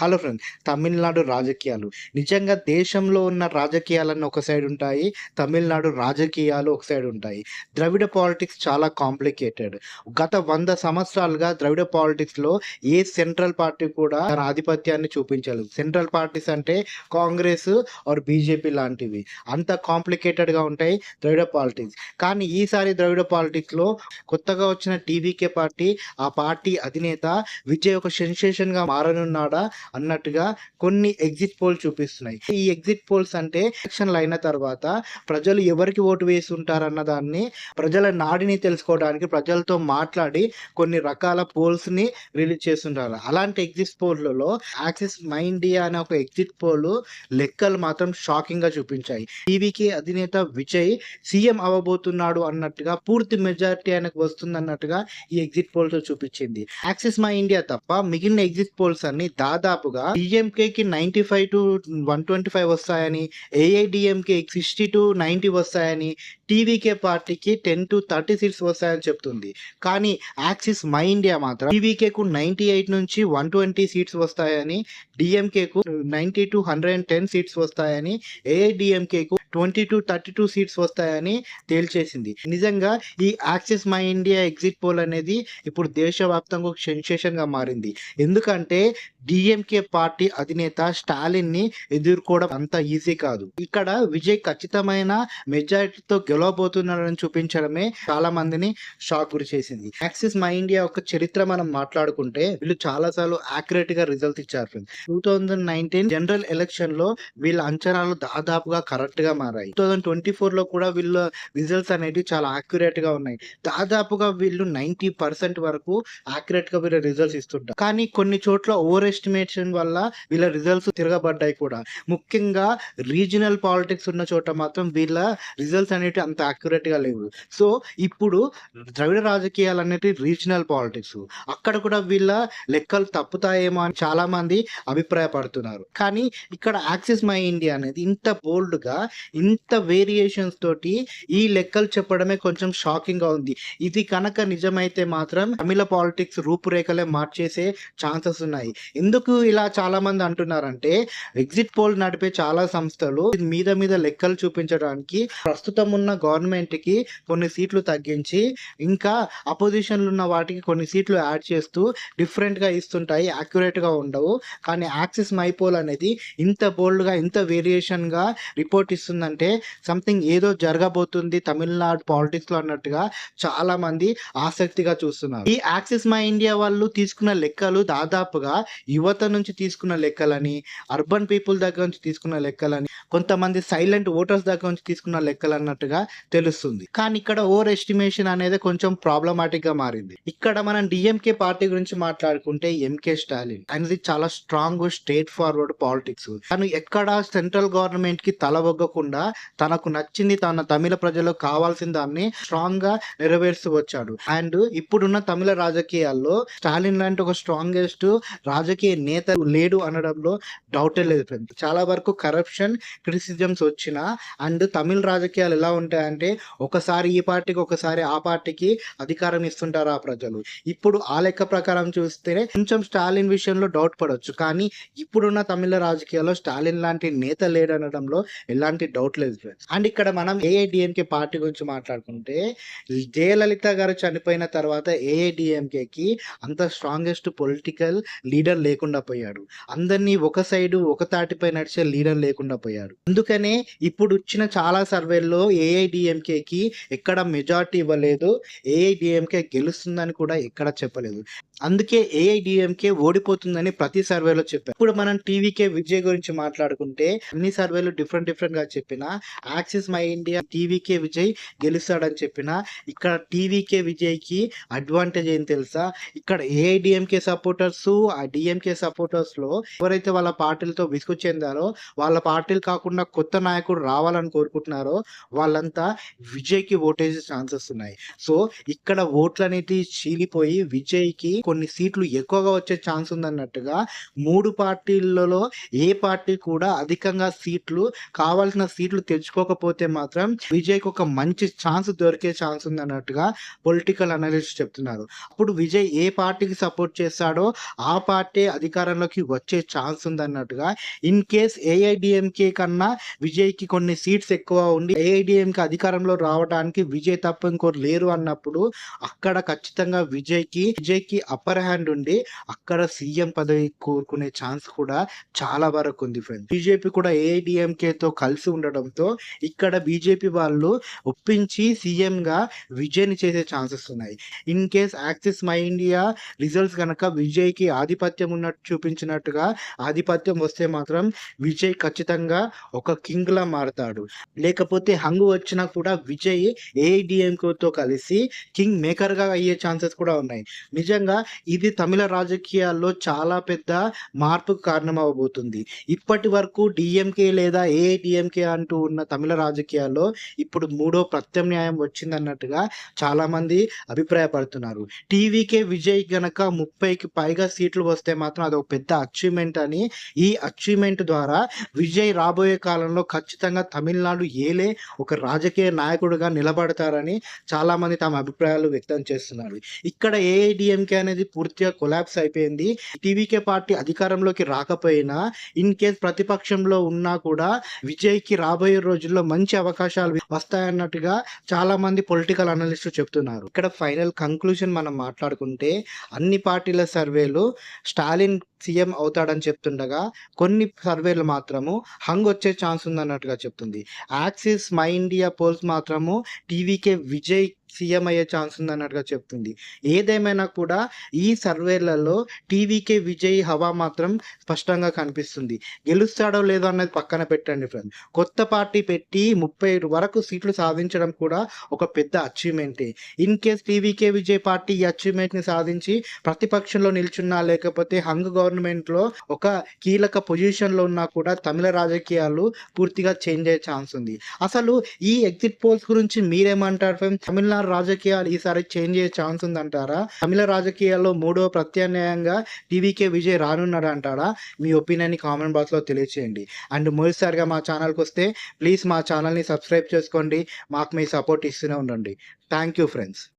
Hello friends. Tamil Nadu రాజకీయాలు. నిజంగా దేశంలో ఉన్న రాజకీయాలన్నీ ఒక సైడ్ ఉంటాయి. తమిళనాడు రాజకీయాలు ఒక సైడ్ ఉంటాయి. ద్రవిడ పాలిటిక్స్ చాలా కాంప్లికేటెడ్. గత 100 సంవత్సరాలుగా ద్రవిడ పాలిటిక్స్‌లో ఏ సెంట్రల్ పార్టీ కూడా తన ఆధిపత్యాన్ని చూపించలేదు. సెంట్రల్ పార్టీస్ అంటే కాంగ్రెస్ ఆర్ బీజేపీ లాంటివి. అంత కాంప్లికేటెడ్‌గా ఉంటాయి ద్రవిడ పాలిటిక్స్. కానీ ఈసారి ద్రవిడ పాలిటిక్స్‌లో కొత్తగా వచ్చిన టీవీకే పార్టీ, ఆ పార్టీ అధినేత విజయ్ ఒక సెన్సేషన్‌గా మారనున్నాడా అన్నట్టుగా కొన్ని ఎగ్జిట్ పోల్ చూపిస్తున్నాయి. ఈ ఎగ్జిట్ పోల్స్ అంటే ఎలక్షన్‌లు అయిన తర్వాత ప్రజలు ఎవరికి ఓటు వేసి ఉంటారన్న దాన్ని ప్రజల నాడిని తెలుసుకోవడానికి ప్రజలతో మాట్లాడి కొన్ని రకాల పోల్స్‌ని రిలీజ్ చేస్తుంటారు. అలాంటి ఎగ్జిట్ పోల్‌లలో యాక్సిస్ మై ఇండియా అనే ఒక ఎగ్జిట్ పోల్ లెక్కలు మాత్రం షాకింగ్‌గా చూపించాయి. టీవీకి అధినేత విజయ్ సీఎం అవ్వబోతున్నాడు అన్నట్టుగా పూర్తి మెజారిటీ ఆయనకు వస్తుందన్నట్టుగా ఈ ఎగ్జిట్ పోల్స్ చూపించింది. యాక్సిస్ మై ఇండియా తప్ప మిగిలిన ఎగ్జిట్ పోల్స్ అన్ని దాదాపుగా డీఎంకేకి 95-125 వస్తాయని, ఏఐడిఎంకే 60-90 వస్తాయని, టీవీకే పార్టీకి 10-30 సీట్స్ వస్తాయని చెప్తుంది. కానీ యాక్సిస్ మై ఇండియా మాత్రం టీవీకేకు 98-120 సీట్స్ వస్తాయని, డిఎంకేకు 90-110 సీట్స్ వస్తాయని, ఏఐడిఎంకేకు 20-32 సీట్స్ వస్తాయని తేల్చేసింది. నిజంగా ఈ axis My India exit poll అనేది ఇప్పుడు దేశవ్యాప్తంగా ఒక సెన్సేషన్‌గా మారింది. ఎందుకంటే డీఎంకే పార్టీ అధినేత స్టాలిన్‌ని ఎదుర్కోవడం అంత ఈజీ కాదు. ఇక్కడ విజయ్ ఖచ్చితమైన మెజారిటీతో గెలవబోతున్నాడని చూపించడమే చాలా మందిని షాక్ గురి చేసింది. యాక్సిస్ మై ఇండియా యొక్క చరిత్ర మనం మాట్లాడుకుంటే వీళ్ళు చాలా సార్లు యాక్యురేట్‌గా రిజల్ట్స్ ఇచ్చారు ఫ్రెండ్స్. 2019 జనరల్ ఎలక్షన్‌లో వీళ్ళ అంచనాలు దాదాపుగా కరెక్ట్‌గా మారాయి. 2024లో కూడా వీళ్ళ రిజల్ట్స్ అనేటివి చాలా యాక్యురేట్‌గా ఉన్నాయి. దాదాపుగా వీళ్ళు 90% వరకు యాక్యురేట్‌గా వీళ్ళ రిజల్ట్స్ ఇస్తుంటారు. కానీ కొన్ని చోట్ల ఓవర్ ఎస్టిమేషన్ వల్ల వీళ్ళ రిజల్ట్స్ తిరగబడ్డాయి కూడా. ముఖ్యంగా రీజనల్ పాలిటిక్స్ ఉన్న చోట మాత్రం వీళ్ళ రిజల్ట్స్ అనేటివి అంత యాక్యురేట్‌గా లేవు. సో, ఇప్పుడు ద్రవిడ రాజకీయాలు అనేటివి రీజనల్ పాలిటిక్స్. అక్కడ కూడా వీళ్ళ లెక్కలు తప్పుతాయేమో అని చాలా మంది అభిప్రాయపడుతున్నారు. కానీ ఇక్కడ యాక్సిస్ మై ఇండియా అనేది ఇంత బోల్డ్‌గా, ఇంత వేరియేషన్స్ తోటి ఈ లెక్కలు చెప్పడమే కొంచెం షాకింగ్‌గా ఉంది. ఇది కనుక నిజమైతే మాత్రం తమిళ పాలిటిక్స్ రూపురేఖలే మార్చేసే ఛాన్సెస్ ఉన్నాయి. ఎందుకు ఇలా చాలా మంది అంటున్నారంటే ఎగ్జిట్ పోల్ నడిపే చాలా సంస్థలు మీద లెక్కలు చూపించడానికి ప్రస్తుతం ఉన్న గవర్నమెంట్‌కి కొన్ని సీట్లు తగ్గించి ఇంకా అపోజిషన్‌లో ఉన్న వాటికి కొన్ని సీట్లు యాడ్ చేస్తూ డిఫరెంట్‌గా ఇస్తుంటాయి. యాక్యురేట్‌గా ఉండవు. కానీ యాక్సిస్ మై పోల్ అనేది ఇంత బోల్డ్‌గా, ఇంత వేరియేషన్‌గా రిపోర్ట్ ఇస్తుందంటే సంథింగ్ ఏదో జరగబోతుంది తమిళనాడు పాలిటిక్స్‌లో అన్నట్టుగా చాలా మంది ఆసక్తిగా చూస్తున్నారు. ఈ యాక్సిస్ మై ఇండియా వాళ్ళు తీసుకున్న లెక్కలు దాదాపుగా యువత నుంచి తీసుకున్న లెక్కలని, అర్బన్ పీపుల్ దగ్గర నుంచి తీసుకున్న లెక్కలని, కొంతమంది సైలెంట్ ఓటర్స్ దగ్గర నుంచి తీసుకున్న లెక్కలన్నట్టుగా తెలుస్తుంది. కానీ ఇక్కడ ఓవర్ ఎస్టిమేషన్ అనేది కొంచెం ప్రాబ్లమాటిక్‌గా మారింది. ఇక్కడ మనం డీఎంకే పార్టీ గురించి మాట్లాడుకుంటే ఎంకే స్టాలిన్ అనేది చాలా స్ట్రాంగ్ స్ట్రెయిట్ ఫార్వర్డ్ పాలిటిక్స్. తను ఎక్కడ సెంట్రల్ గవర్నమెంట్‌కి తల ఒగ్గకుండా తనకు నచ్చింది తన తమిళ ప్రజలకు కావాల్సిన దాన్ని స్ట్రాంగ్‌గా నెరవేరుస్తూ వచ్చాడు. అండ్ ఇప్పుడున్న తమిళ రాజకీయాల్లో స్టాలిన్ లాంటి ఒక స్ట్రాంగెస్ట్ రాజకీయ నేత లేడు అనడంలో డౌటే లేదు ఫ్రెండ్స్. చాలా వరకు కరప్షన్ క్రిటిసిజమ్స్ వచ్చినా అండ్ తమిళ రాజకీయాలు ఎలా ఉంటాయంటే ఒకసారి ఈ పార్టీకి, ఒకసారి ఆ పార్టీకి అధికారం ఇస్తుంటారు ఆ ప్రజలు. ఇప్పుడు ఆ లెక్క ప్రకారం చూస్తే కొంచెం స్టాలిన్ విషయంలో డౌట్ పడొచ్చు. కానీ ఇప్పుడున్న తమిళ రాజకీయాల్లో స్టాలిన్ లాంటి నేత లేడనడంలో ఎలాంటి డౌట్ లేదు ఫ్రెండ్స్. అండ్ ఇక్కడ మనం ఏఐడిఎంకే పార్టీ గురించి మాట్లాడుకుంటే జయలలిత గారు చనిపోయిన తర్వాత ఏఐడిఎంకేకి అంత స్ట్రాంగెస్ట్ పొలిటికల్ లీడర్ లేకుండా పోయాడు. అందరినీ ఒక సైడు ఒక తాటిపై నడిచే లీడర్ లేకుండా పోయాడు. అందుకనే ఇప్పుడు వచ్చిన చాలా సర్వేల్లో ఏఐడిఎంకేకి ఎక్కడ మెజారిటీ ఇవ్వలేదు. ఏఐడిఎంకే గెలుస్తుందని కూడా ఎక్కడ చెప్పలేదు. అందుకే ఏఐడిఎంకే ఓడిపోతుందని ప్రతి సర్వేలో చెప్పారు. ఇప్పుడు మనం టీవీకే విజయ్ గురించి మాట్లాడుకుంటే అన్ని సర్వేలు డిఫరెంట్‌గా చెప్పినా Axis My India TVK Vijay గెలుస్తాడని చెప్పినా ఇక్కడ టీవీకే విజయ్‌కి అడ్వాంటేజ్ ఏం తెలుసా? ఇక్కడ ఏఐడిఎంకే సపోర్టర్స్, ఆ డీఎంకే సపోర్టర్స్‌లో ఎవరైతే వాళ్ళ పార్టీలతో విసుగు చెందారో, వాళ్ళ పార్టీలు కాకుండా కొత్త నాయకుడు రావాలని కోరుకుంటున్నారో వాళ్ళంతా విజయ్‌కి ఓటేసే ఛాన్సెస్ ఉన్నాయి. సో, ఇక్కడ ఓట్లనేటివి చీలిపోయి విజయ్‌కి కొన్ని సీట్లు ఎక్కువగా వచ్చే ఛాన్స్ ఉందన్నట్టుగా 3 పార్టీలలో ఏ పార్టీ కూడా అధికంగా సీట్లు కావాల్సిన సీట్లు తెచ్చుకోకపోతే మాత్రం విజయ్‌కి ఒక మంచి ఛాన్స్ దొరికే ఛాన్స్ ఉందన్నట్టుగా పొలిటికల్ అనలిస్ట్ చెప్తున్నారు. అప్పుడు విజయ్ ఏ పార్టీకి సపోర్ట్ చేస్తాడో ఆ పార్టీ అధికారం అధికారంలోకి వచ్చే ఛాన్స్ ఉందన్నట్టుగా. ఇన్ కేస్ ఏఐడీఎంకే కన్నా విజయ్‌కి కొన్ని సీట్స్ ఎక్కువ ఉండి ఏఐడీఎంకే అధికారంలో రావడానికి విజయ్ తప్ప ఇంకోరు లేరు అన్నప్పుడు అక్కడ ఖచ్చితంగా విజయ్‌కి అప్పర్ హ్యాండ్ ఉండి అక్కడ సీఎం పదవి కోరుకునే ఛాన్స్ కూడా చాలా వరకు ఉంది ఫ్రెండ్స్. బీజేపీ కూడా ఏఐడీఎంకేతో కలిసి ఉండడంతో ఇక్కడ బీజేపీ వాళ్ళు ఒప్పించి సీఎంగా విజయ్‌ని చేసే ఛాన్సెస్ ఉన్నాయి. In case axis My India results గనక విజయ్‌కి ఆధిపత్యం ఉన్నట్టు చూపించినట్టుగా ఆధిపత్యం వస్తే మాత్రం విజయ్ ఖచ్చితంగా ఒక కింగ్‌లా మారతాడు. లేకపోతే హంగు వచ్చినా కూడా విజయ్ ఏఐడీఎంకేతో కలిసి కింగ్ మేకర్‌గా అయ్యే ఛాన్సెస్ కూడా ఉన్నాయి. నిజంగా ఇది తమిళ రాజకీయాల్లో చాలా పెద్ద మార్పుకు కారణమవ్వబోతుంది. ఇప్పటి వరకు డీఎంకే లేదా ఏఐడీఎంకే అంటూ ఉన్న తమిళ రాజకీయాల్లో ఇప్పుడు మూడో ప్రత్యామ్నాయం వచ్చిందన్నట్టుగా చాలామంది అభిప్రాయపడుతున్నారు. టీవీకే విజయ్ గనక 30కి పైగా సీట్లు వస్తే మాత్రం అదొక పెద్ద అచీవ్‌మెంట్ అని, ఈ అచీవ్‌మెంట్ ద్వారా విజయ్ రాబోయే కాలంలో ఖచ్చితంగా తమిళనాడు ఏలే ఒక రాజకీయ నాయకుడిగా నిలబడతారని చాలామంది తమ అభిప్రాయాలు వ్యక్తం చేస్తున్నారు. ఇక్కడ ఏఐడీఎంకే అనేది పూర్తిగా కొలాప్స్ అయిపోయింది. టీవీకే పార్టీ అధికారంలోకి రాకపోయినా ఇన్ కేస్ ప్రతిపక్షంలో ఉన్నా కూడా విజయ్‌కి రాబోయే రోజుల్లో మంచి అవకాశాలు వస్తాయన్నట్టుగా చాలామంది పొలిటికల్ అనలిస్టులు చెప్తున్నారు. ఇక్కడ ఫైనల్ కంక్లూజన్ మనం మాట్లాడుకుంటే అన్ని పార్టీల సర్వేలు స్టాలిన్ సీఎం అవుతాడని చెప్తుండగా కొన్ని సర్వేలు మాత్రము హంగ్ వచ్చే ఛాన్స్ ఉందన్నట్టుగా చెప్తుంది. యాక్సిస్ మై ఇండియా పోల్స్ మాత్రము టీవీకే విజయ్ సీఎం అయ్యే ఛాన్స్ ఉందన్నట్టుగా చెప్తుంది. ఏదేమైనా కూడా ఈ సర్వేలలో టీవీకే విజయ్ హవా మాత్రం స్పష్టంగా కనిపిస్తుంది. గెలుస్తాడో లేదో అన్నది పక్కన పెట్టండి ఫ్రెండ్స్. కొత్త పార్టీ పెట్టి 30 వరకు సీట్లు సాధించడం కూడా ఒక పెద్ద అచీవ్‌మెంటే. ఇన్ కేస్ టీవీకే విజయ్ పార్టీ ఈ అచీవ్‌మెంట్‌ని సాధించి ప్రతిపక్షంలో నిల్చున్నా లేకపోతే హంగ్ గవర్నమెంట్‌లో ఒక కీలక పొజిషన్‌లో ఉన్నా కూడా తమిళ రాజకీయాలు పూర్తిగా చేంజ్ అయ్యే ఛాన్స్ ఉంది. అసలు ఈ ఎగ్జిట్ పోల్స్ గురించి మీరేమంటారు ఫ్రెండ్స్? తమిళనాడు రాజకీయాలు ఈసారి చేంజ్ అయ్యే ఛాన్స్ ఉందంటారా? తమిళ రాజకీయాల్లో మూడో ప్రత్యామ్నాయంగా టీవీకే విజయ్ రానున్నాడంటారా? మీ ఒపీనియన్‌ని కామెంట్ బాక్స్‌లో తెలియచేయండి. అండ్ మొదటిసారిగా మా ఛానల్‌కొస్తే ప్లీజ్ మా ఛానల్‌ని సబ్స్క్రైబ్ చేసుకోండి. మాకు మీ సపోర్ట్ ఇస్తూనే ఉండండి. Thank you friends.